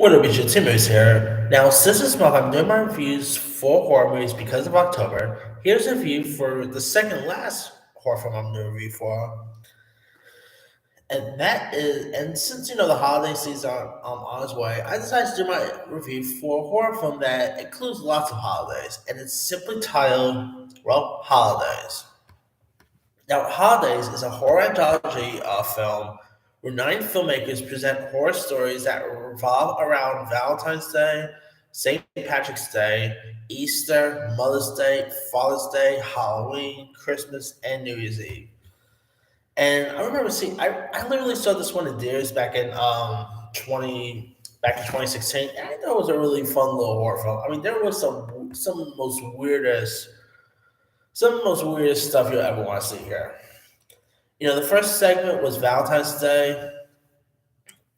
What up, it's your Timmons here. Now, since this month I'm doing my reviews for horror movies because of October, here's a review for the second last horror film I'm going to review for. And since the holiday season on its way, I decided to do my review for a horror film that includes lots of holidays, and it's simply titled, well, Holidays. Now, Holidays is a horror anthology film where nine filmmakers present horror stories that revolve around Valentine's Day, St. Patrick's Day, Easter, Mother's Day, Father's Day, Halloween, Christmas, and New Year's Eve. And I remember seeing, I literally saw this one in theaters back in 2016, and I thought it was a really fun little horror film. I mean, there was some of the most weirdest stuff you'll ever want to see here. The first segment was Valentine's Day,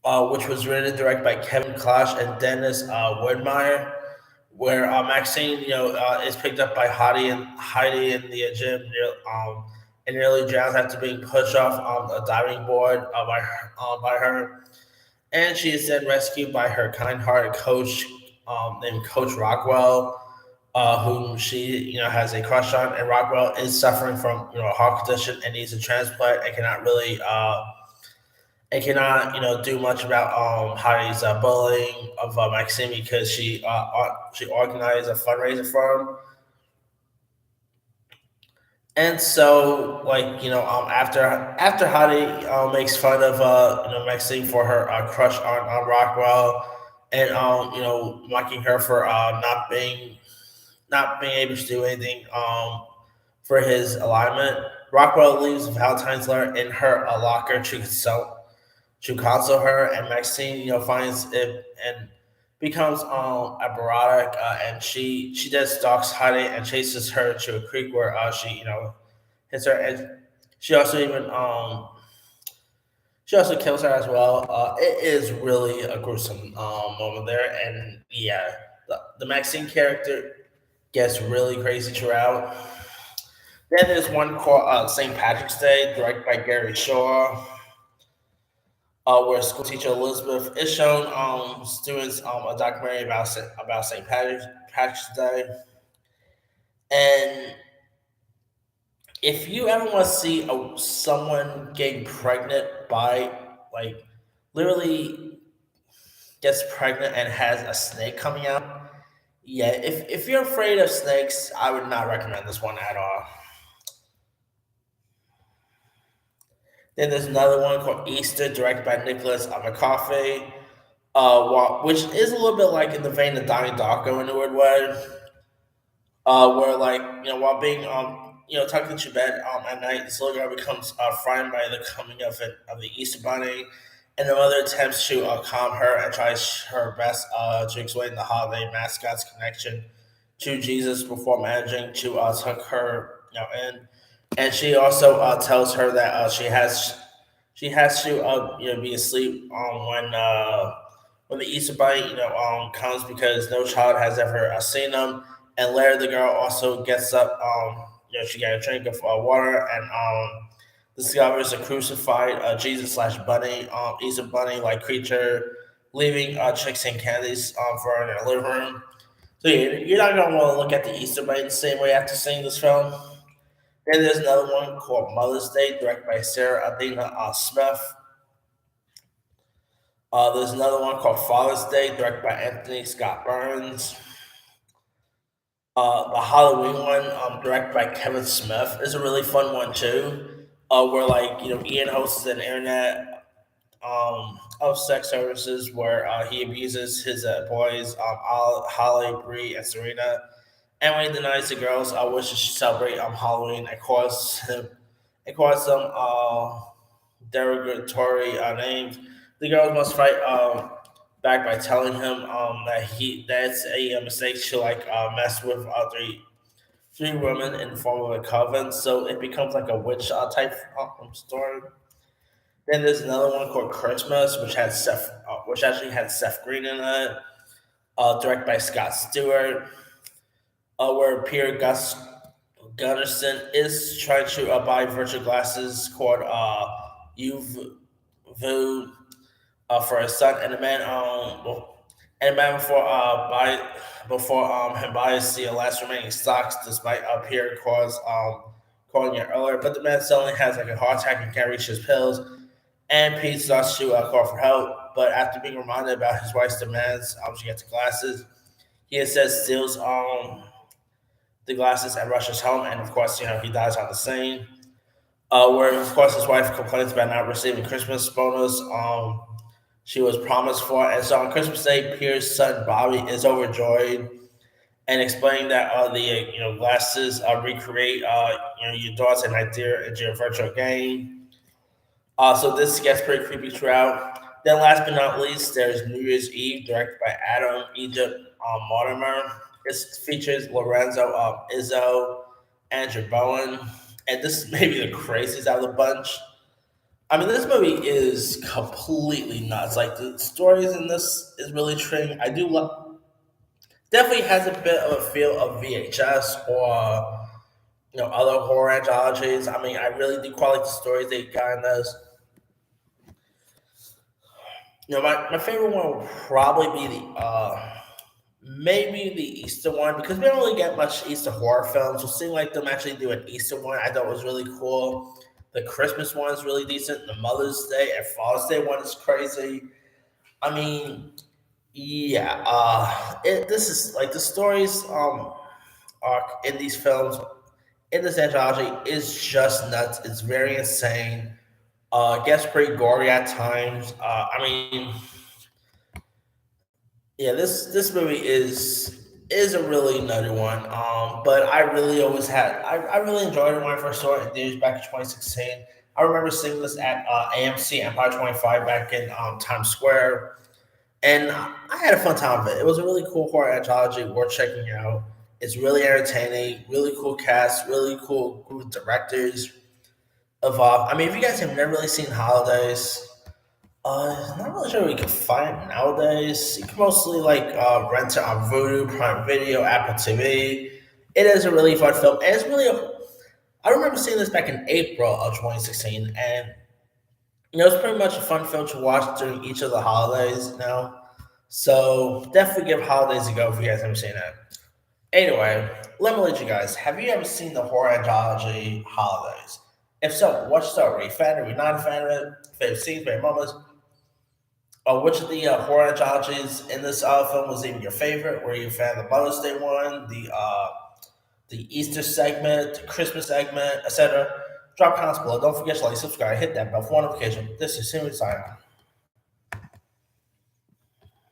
which was written and directed by Kevin Clash and Dennis Widmeyer, where Maxine, is picked up by Heidi in the gym, and nearly drowns after being pushed off a diving board by her, and she is then rescued by her kind-hearted coach named Coach Rockwell, whom she has a crush on, and Rockwell is suffering from a heart condition and needs a transplant and cannot do much about Heidi's bullying of Maxime because she organized a fundraiser for him. And so, after Heidi makes fun of Maxine for her crush on Rockwell, and mocking her for not being able to do anything for his alignment. Rockwell leaves Valentine's letter in her locker to console her, and Maxine, finds it and becomes aberratic, and she then stalks Heidi and chases her to a creek where she hits her, and she also even she also kills her as well. It is really a gruesome moment there, and yeah, the Maxine character gets really crazy throughout. Then there's one called St. Patrick's Day, directed by Gary Shaw, where school teacher Elizabeth is shown students a documentary about Patrick's Day. And if you ever want to see someone getting pregnant by, like, literally gets pregnant and has a snake coming out, yeah, if you're afraid of snakes, I would not recommend this one at all. Then there's another one called Easter, directed by Nicholas McCarthy, which is a little bit like in the vein of Donnie Darko in a weird way, where, while being tucked into bed at night, this little girl becomes frightened by the coming of the Easter Bunny, and the mother attempts to calm her and tries her best to explain the holiday mascot's connection to Jesus before managing to tuck her in. And she also tells her that she has to be asleep when the Easter Bunny comes because no child has ever seen them. And later the girl also gets up. She got a drink of water and discovers a crucified Jesus slash bunny, Easter bunny like creature, leaving chicks and candies for her in her living room. So you're not gonna want to look at the Easter bunny the same way after seeing this film. Then there's another one called Mother's Day, directed by Sarah Adina Smith. There's another one called Father's Day, directed by Anthony Scott Burns. The Halloween one, directed by Kevin Smith, is a really fun one too. Where, Ian hosts an internet of sex services where he abuses his boys, Holly, Bree, and Serena. And when he denies the girls wishes to celebrate Halloween, it calls them derogatory names. The girls must fight back by telling him that's a mistake to mess with three women in the form of a coven. So it becomes like a witch type story. Then there's another one called Christmas, which actually had Seth Green in it, directed by Scott Stewart, where Peter Gunnarsson is trying to buy virtual glasses called UV for his son, and the man And man, before him buys the last remaining stocks, despite Pierre calling it earlier, but the man suddenly has like a heart attack and can't reach his pills. And Pete starts to call for help, but after being reminded about his wife's demands, she gets glasses. He instead steals the glasses and rushes home, and of course, he dies on the scene. Where of course his wife complains about not receiving Christmas bonus. She was promised for, and so on Christmas Day, Pierre's son Bobby is overjoyed and explaining that the glasses recreate your thoughts and idea into your virtual game. So this gets pretty creepy throughout. Then last but not least, there's New Year's Eve, directed by Adam Egypt Mortimer. This features Lorenzo Izzo, Andrew Bowen, and this is maybe the craziest out of the bunch. I mean, this movie is completely nuts. Like the stories in this is really intriguing. I do love. Definitely has a bit of a feel of VHS or other horror anthologies. I mean, I really do quite like the stories they got in this. My favorite one would probably be the maybe the Easter one because we don't really get much Easter horror films. So seeing like them actually do an Easter one, I thought was really cool. The Christmas one is really decent. The Mother's Day and Father's Day one is crazy. I mean, yeah, this is like the stories arc in these films in this anthology is just nuts. It's very insane. Gets pretty gory at times. I mean, yeah, this movie is a really nutty one. But I really always I really enjoyed it when I first saw it in theaters back in 2016. I remember seeing this at AMC Empire 25 back in Times Square, and I had a fun time with it. It was a really cool horror anthology worth checking out. It's really entertaining, really cool cast, really cool group of directors involved. I mean, if you guys have never really seen Holidays, not really sure we can find it nowadays. You can mostly like rent it on Vudu, Prime Video, Apple TV. It is a really fun film, and it's really a. I remember seeing this back in April of 2016, and it's pretty much a fun film to watch during each of the holidays. So definitely give Holidays a go if you guys haven't seen it. Anyway, let me let you guys. Have you ever seen the horror anthology Holidays? If so, what star? Are you a fan? Are you not a fan of it? Favorite scenes, favorite moments? Which of the horror anthologies in this film was even your favorite? Were you a fan of the Mother's Day one, the Easter segment, the Christmas segment, etc.? Drop comments below. Don't forget to like, subscribe, hit that bell for notification. This is Henry signing off.